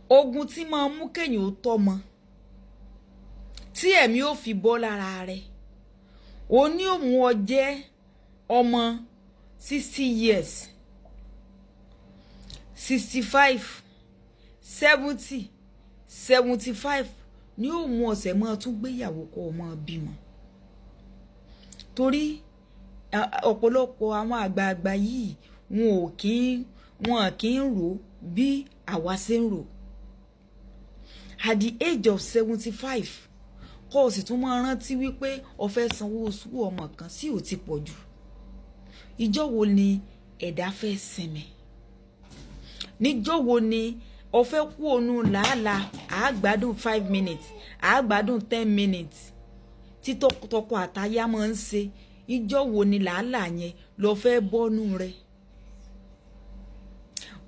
ogun tí máa mú kéèyàn ó tọ́mọ tí ẹ̀mí ó fi bọ́ lára rẹ̀ ó ní òun ọ jẹ́ ọmọ 60 years 65 70 75 ní òun ọ̀sẹ̀ máa tún gbéyàwó kọ́ ọmọ bímọ torí ọ̀pọ̀lọpọ̀ àwọn àgbààgbà yìí wọn kì í rò bí àwa ṣe ń rò at the age of 75 kó o sì tún máa rántí wípé o fẹ́ sanwó oṣù ọmọ kan sí ò ti pọ̀ jù ìjọ́ wo ni ẹ̀dá fẹ́ sinmi níjọ́ wo ni o fẹ́ kú ònú làálàá àágbádùn 5 minutes àágbádùn 10 minutes tí tọkọ àtaya máa ń ṣe ìjọ́ wo ni làálàá yẹn lọ fẹ́ bọ́nú rẹ̀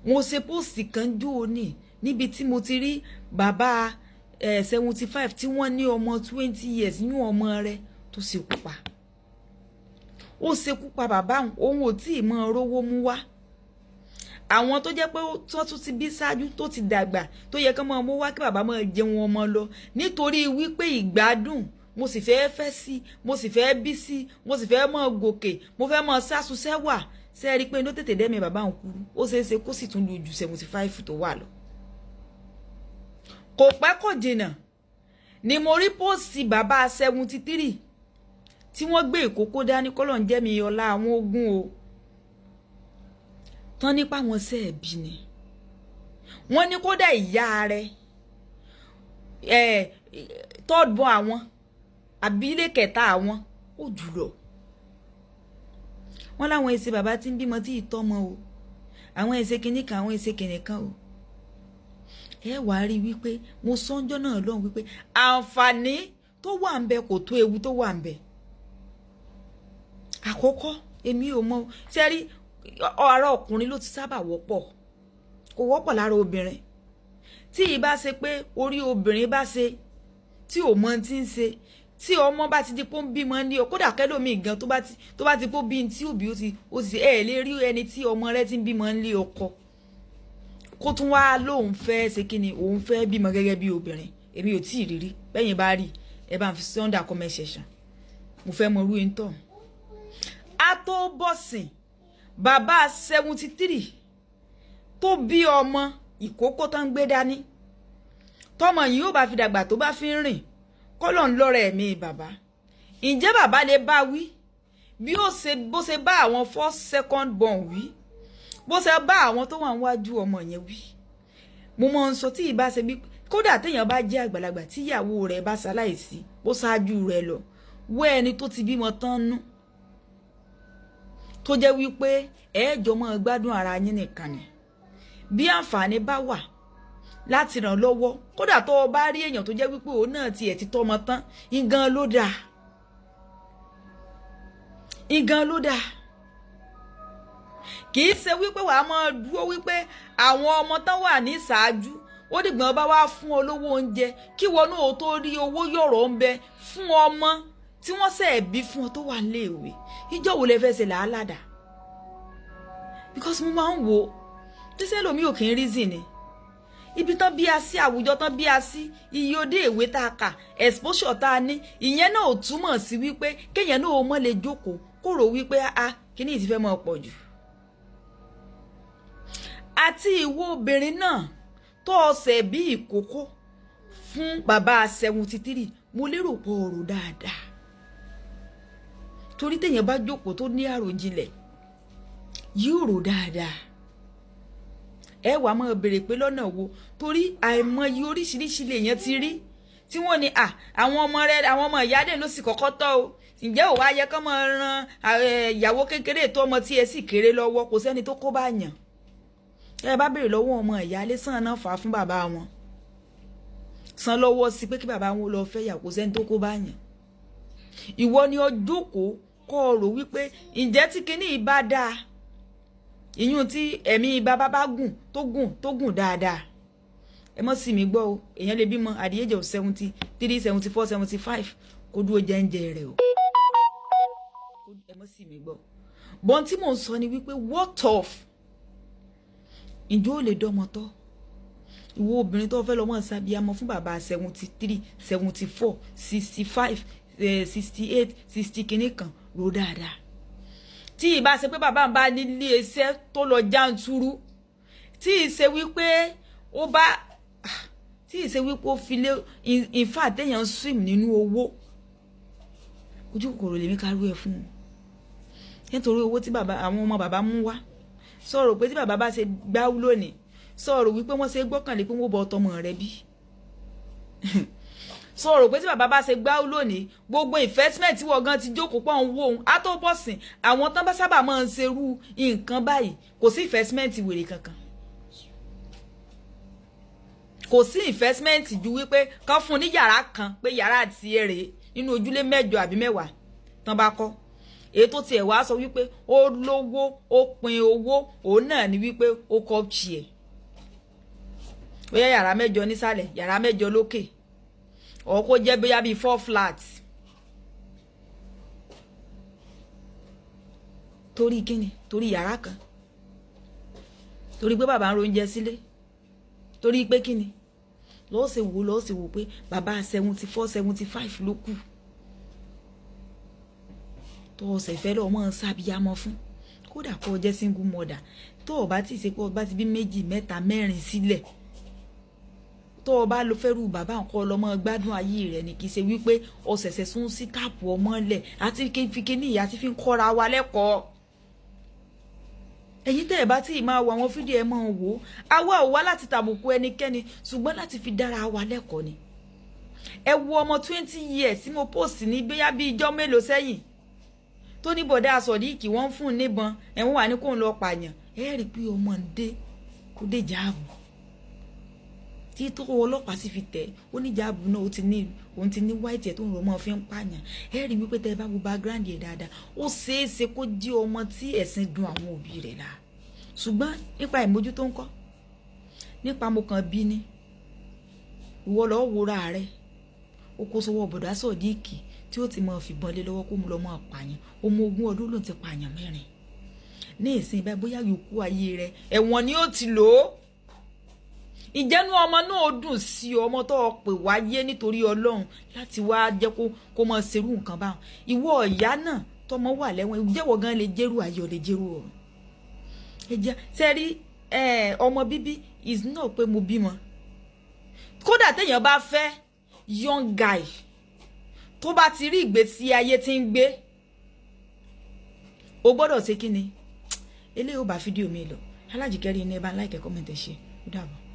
mo ṣe póòsì kan jù ó ní níbi tí mo ti rí bàbá 75 tí wọ́n ní ọmọ 20 years ní ọmọ rẹ̀ tó ṣekú pa ó ṣekú pa bàbá òun ò tí ì mọ rówó mú wá àwọn tó jẹ́ pé tó tún ti bí ṣáájú tó ti dàgbà tó yẹ kán máa mú wá kí bàbá máa jẹun ọmọ lọ nítorí wípé ìgbádùn mo sì fẹ́ sí mo sì fẹ́ bí sí mo sì fẹ́ mọ gòkè mo fẹ́ mọ sáṣuṣẹ́ wà ṣe rí pé ló tètè dẹ́mi bàbá òun kúrú ó ṣeé ṣe kó sì tún lu ju 75 tó wà lọ kò pẹ́ kò jìnnà ni mo rí póòsì bàbá 73 tí wọ́n gbé ìkókó dání kọ́lọ̀ ń jẹ́ mi ọlá àwọn ogun o tán nípa wọn sẹ́ẹ̀bì ni wọ́n ní kódà ìyá rẹ̀ third born àwọn àbílẹ̀ kẹta àwọn ó jùlọ wọ́n láwọn èsì bàbá tí ń bímọ tí ìtọ́mọ o àwọn èsì kìíní kan àwọn èsì kìíní kan o ẹ wá rí wípé mo sọ́njọ́ náà lọ́hùn wípé àǹfààní tó wà ń bẹ kò tó ewu tó wà ń bẹ àkọ́kọ́ èmi ò mọ̀ ṣe rí ara ọkùnrin ló ti sábà wọ́pọ̀ kò wọ́pọ̀ lára obìnrin tí ìbá ṣe pé orí obìnrin bá ṣe tí ò mọ tí ń ṣe tí ọmọ bá ti di pé ó ń bímọ ní o kódà kẹlòmíì gan tó bá ti pé bí tí òbí ó ti ẹ lè rí ẹni tí ọmọ rẹ̀ ti ń bímọ ní ọkọ kó tún wá lóun fẹ́ ṣe kí ni òun fẹ́ bímọ gẹ́gẹ́ bí obìnrin èmi ò tí ì rírí bẹ́yìn bá rí ẹ bá ń fi sí under comment section mo fẹ́ mọ irú ẹni tọ̀ a tó bọ̀sìn bàbá 73 tó bí ọmọ ìkókó tó ń gbé dání tọmọ yìí ó bá fi dàgbà tó bá fi ń rìn kọ́lọ̀ ń lọ́rọ̀ ẹ̀mí bàbá ǹjẹ́ bàbá lè bá wí bí bó ṣe bá àwọn first second born wí bó ṣe bá àwọn tó wà níwájú ọmọ yẹn wí mo mọ̀ ń sọ tí ìbá ṣe bí kódà téèyàn bá jẹ́ àgbàlagbà tí ìyàwó rẹ̀ bá ṣaláìsí bó ṣáájú rẹ̀ lọ wọ ẹni tó ti bímọ tán nú tó jẹ́ wípé ẹ̀ẹ́jọ́ máa gbádùn ara yín nìkan ni bí àǹfààní bá wà láti ràn lọ́wọ́ kódà tó o bá rí èèyàn tó jẹ́ wípé òun náà tiẹ̀ ti tọ́mọ tán ìgan ló dáa ìgan ló dáa kì í ṣe wípé wàá máa dúró wípé àwọn ọmọ tán wà ní ìṣáájú ó dìgbọ́n bá wá fún ọ lówó oúnjẹ kí wọn náà tó rí owó yọ̀rọ̀ ń bẹ fún ọmọ tí wọ́n ṣẹ̀ bí fún ọ tó wà níléèwé ìjọ́ wo lẹ fẹ́ ṣe làálàdà because mo máa ń wò ó tíṣẹ́ lómi ò kì í reason ni ibi tán bí a sí àwùjọ tán bí a sí iye òde ìwé tá a kà exposure tá a ní ìyẹn náà ò túmọ̀ sí wípé kéèyàn náà ó mọ̀ lè jókòó kó rò wípé kíní ìtì fẹ́ mọ́ pọ̀ jù àti ìwọ obìnrin náà tó ọ̀sẹ̀ bí ìkókó fún bàbá 73 mo lérò pọ̀ ọ̀rọ̀ dáadáa torí téèyàn bá jókòó tó ní àròjinlẹ̀ yóò rò dáadáa ẹ wàá máa béèrè pé lọ́nà wo torí àìmọye oríṣiríṣi lèèyàn ti rí tí wọ́n ní àwọn ọmọ rẹ̀ àwọn ọmọ ìyáálé ló sì kọ́kọ́ tọ́ o ǹjẹ́ ò wá yẹ kán máa ran ìyàwó kékeré tó ọmọ tí ẹ sì kéré lọ́wọ́ kò sẹ́ni tó kó bá yàn ẹ bá béèrè lọ́wọ́ ọmọ ìyáálé sàn náà fà á fún bàbá wọn san lọ́wọ́ sí pé kí bàbá wọn lọ fẹ́ yà kò sẹ́ni tó kó bá yàn ìwọ ni ó jókòó kọ́ ọ rò wípé ǹjẹ́ tí kinní yìí bá dáa ìyún tí ẹ̀mí bàbá bá gùn tó gùn dáadáa ẹ mọ́ sí mi gbọ́ o èèyàn lè bímọ at the age of 73 74 75 kó dúró jẹ́ńjẹ́ rẹ̀ o ẹ mọ́ sí mi gbọ́ bọ́n tí mò ń sọ ni wípé what of ǹjẹ́ ó lè dọ́mọ tọ́ ìwọ obìnrin tó fẹ́ lọ mọ́ sábíàmọ́ fún bàbá 73 74 65 68 60 kìíní kan ro dáadáa tí ìbá ṣe pé bàbá ń bá nílé iṣẹ́ tó lọ jàǹtúrú tí ìṣe wípé ó bá tí ìṣe wípé ó fi lé in fact téèyàn swim nínú owó ojú kòkòrò lèmi kárú ẹ fún un nítorí owó tí bàbá àwọn ọmọ bàbá mú wá sọ̀rọ̀ pé tí bàbá bá ṣe gbáwú lónìí sọ̀rọ̀ wípé wọ́n ṣe gbọ́kànlé pé wọ́n bọ ọtọmọ rẹ bí sọ̀rọ̀ pé tí bàbá bá ṣe gbáwú lónìí gbogbo investment tí wọ́n gan ti jókòó pọ̀ ń wó òun á tó bọ̀ sìn àwọn tán bá sábà máa ń ṣerú nǹkan báyìí kò sí investment wèrè kankan kò sí investment ju wípé kán fún ní yàrá kan pé yàrá àti èrè nínú ojúlé 8 àbí 10 tán bá kọ́ èyí tó tiẹ̀ wá sọ wípé ó lówó ó pin owó òun náà ni wípé ó kọ́ tiẹ̀ bóyá yàrá 8 nísàlẹ̀ yàrá 8 lókè ó kó jẹ́ bóyá bíi 4 flats torí kíni torí yàrá kan torí pé bàbá ń ro oúnjẹ sílé torí pé kíni lọ́ọ́ ṣe wò pé bàbá 74 75 ló kù tó ọ̀sẹ̀ fẹ́ lọ́ọ́ mọ́ sábíàmọ́ fún kódà kó jẹ́ single mother tó o bá ti ṣe pé o bá ti bí 2 3 4 sílẹ̀ tó o bá lo fẹ́rù bàbá nǹkan ọlọ́mọ gbádùn ayé rẹ̀ ni kì í ṣe wípé o ṣẹ̀ṣẹ̀ sún sí táàpù ọmọ lẹ̀ àti fi kíní ìyá ti fi ń kọ́ra wa lẹ́kọ̀ọ́ ẹ̀yin tẹ́ ẹ̀ bá tí ì máa wo àwọn fídíò ẹ̀ máa wò ó àwa ò wá láti tàbùkù ẹnikẹ́ni ṣùgbọ́n láti fi dára wa lẹ́kọ̀ọ́ ni ẹ wo ọmọ 20 years tí mo post ní bóyá bí ijọ́ mélòó sẹ́yìn tó ní bọ̀dá Sodiq wọ́n fún un níbọn ẹ̀wọ̀n wà ní kóun lọ pààyàn ẹ rí i pé ọmọ ń dé kó dé jáàbù tí tó ọlọ́pàá sì fi tẹ̀ ó ní jáàbù náà òun ti ní white ẹ̀ tó ń rọ ọmọ fi ń pààyàn ẹ rí i wípé tẹ́ ẹ bá wo background ẹ̀ dáadáa ó ṣeé ṣe kó jí ọmọ tí ẹ̀sìn dùn àwọn òbí rẹ̀ la ṣùgbọ́n nípa ìmójútó ń kọ́ nípa mo kàn bí ni ìwọ lọ́ọ́ wòra rẹ̀ ó kó sọ́wọ́ bọ̀dá Sodiq tí ó ti mọ fìbọn lé lọ́wọ́ kó mú lọ mọ́ pààyàn ọmọ 20 ọdún ló ti pààyàn 4 ní ìsìn báyìí bóyá yòókù ayé rẹ̀ ẹ̀wọ̀n ni ó ti lò ó ìjẹnu ọmọ náà dùn sí ọmọ tó pè wáyé nítorí Ọlọ́run láti wá jẹ́ kó mọ ṣerú nǹkan báwọn ìwọ ìyá náà tọmọ wà lẹ́wọ̀n ìjẹ́wọ̀ gan lè jẹ́rù ayọ̀ lè jẹ́rù ọ̀run ẹ̀jẹ̀ sẹ́rí ọmọ bíbí is not pé mo bímọ kódà téèyàn bá fẹ́ young guy tó bá ti rí ìgbésí ayé tí ń gbé o gbọ́dọ̀ ṣe kíni eléyìí ó bá fídíò mi lọ Alájìkẹ́ rí ní ẹ bá ń like comment ṣe ó dàbọ̀.